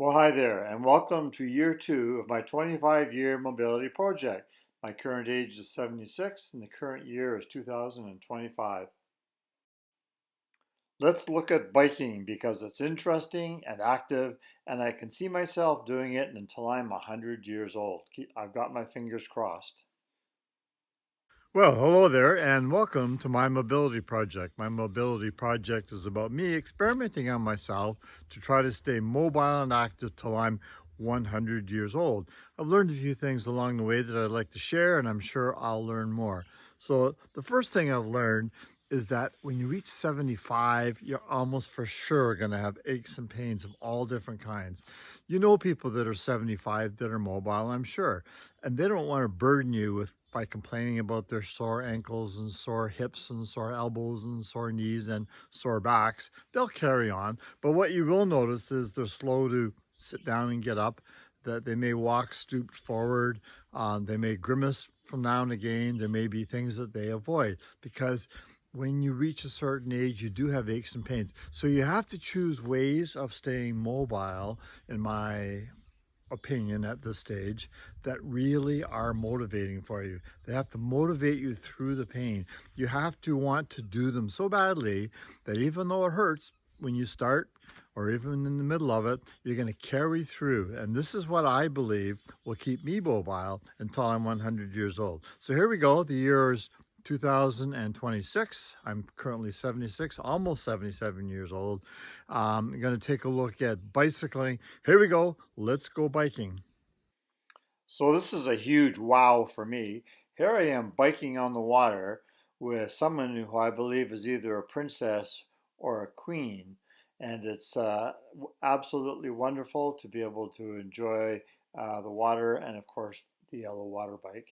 Well, hi there, and welcome to year two of my 25-year mobility project. My current age is 76, and the current year is 2025. Let's look at biking because it's interesting and active, and I can see myself doing it until I'm 100 years old. I've got my fingers crossed. Well, hello there, and welcome to my mobility project. My mobility project is about me experimenting on myself to try to stay mobile and active till I'm 100 years old. I've learned a few things along the way that I'd like to share, and I'm sure I'll learn more. So, the first thing I've learned is that when you reach 75, you're almost for sure going to have aches and pains of all different kinds. You know people that are 75 that are mobile, I'm sure, and they don't want to burden you with by complaining about their sore ankles and sore hips and sore elbows and sore knees and sore backs. They'll carry on. But what you will notice is they're slow to sit down and get up, that they may walk stooped forward. They may grimace from now and again. There may be things that they avoid because when you reach a certain age, you do have aches and pains. So you have to choose ways of staying mobile, in my opinion at this stage, that really are motivating for you. They have to motivate you through the pain. You have to want to do them so badly that even though it hurts when you start or even in the middle of it, you're going to carry through. And this is what I believe will keep me mobile until I'm 100 years old. So here we go. The year is 2026. I'm currently 76, almost 77 years old. I'm going to take a look at bicycling. Here we go. Let's go biking. So this is a huge wow for me. Here I am biking on the water with someone who I believe is either a princess or a queen. And it's absolutely wonderful to be able to enjoy the water and, of course, the yellow water bike.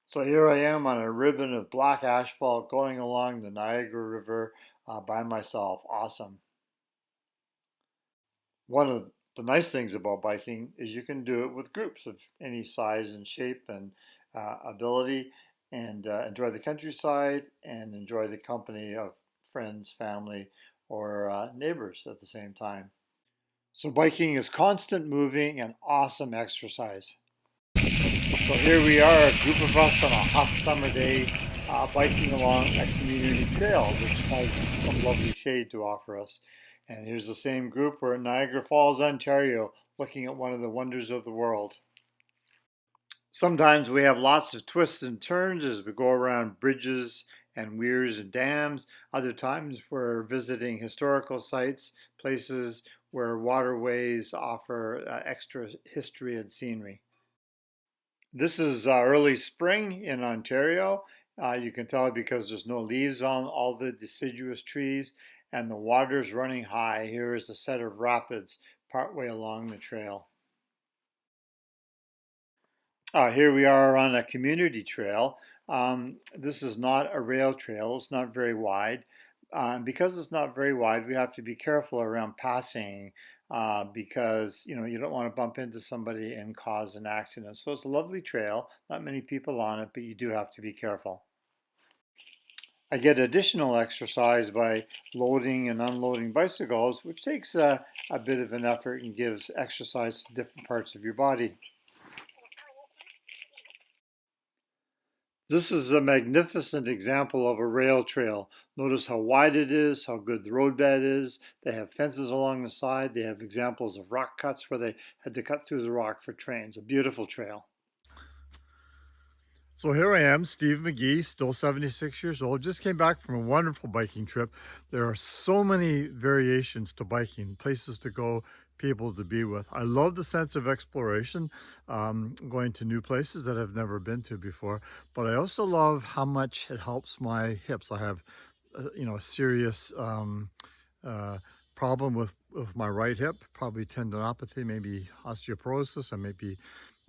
So here I am on a ribbon of black asphalt going along the Niagara River by myself. Awesome. One of the nice things about biking is you can do it with groups of any size and shape and ability and enjoy the countryside and enjoy the company of friends, family, or neighbors at the same time. So biking is constant moving and awesome exercise. So here we are, a group of us on a hot summer day, biking along a community trail, which has some lovely shade to offer us. And here's the same group. We're in Niagara Falls, Ontario, looking at one of the wonders of the world. Sometimes we have lots of twists and turns as we go around bridges and weirs and dams. Other times we're visiting historical sites, places where waterways offer extra history and scenery. This is early spring in Ontario. You can tell because there's no leaves on all the deciduous trees and the water's running high. Here is a set of rapids partway along the trail. Here we are on a community trail. This is not a rail trail. It's not very wide. Because it's not very wide, we have to be careful around passing because you don't want to bump into somebody and cause an accident. So it's a lovely trail. Not many people on it, but you do have to be careful. I get additional exercise by loading and unloading bicycles, which takes a bit of an effort and gives exercise to different parts of your body. This is a magnificent example of a rail trail. Notice how wide it is, how good the roadbed is. They have fences along the side. They have examples of rock cuts where they had to cut through the rock for trains. A beautiful trail. So here I am, Steve McGee, still 76 years old. Just came back from a wonderful biking trip. There are so many variations to biking, places to go, people to be with. I love the sense of exploration, going to new places that I've never been to before. But I also love how much it helps my hips. I have, a serious uh, problem with my right hip, probably tendinopathy, maybe osteoporosis. I may be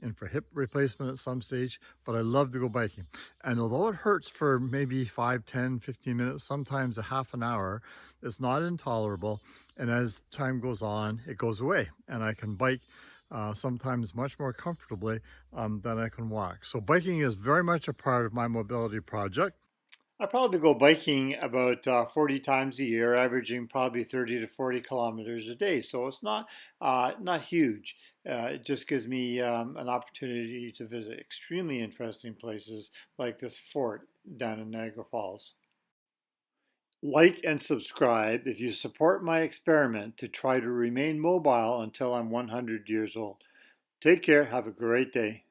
in for hip replacement at some stage, but I love to go biking. And although it hurts for maybe 5, 10, 15 minutes, sometimes a half an hour, it's not intolerable. And as time goes on, it goes away. And I can bike sometimes much more comfortably than I can walk. So biking is very much a part of my mobility project. I probably go biking about 40 times a year, averaging probably 30 to 40 kilometers a day. So it's not huge. It just gives me an opportunity to visit extremely interesting places like this fort down in Niagara Falls. Like and subscribe if you support my experiment to try to remain mobile until I'm 100 years old. Take care. Have a great day.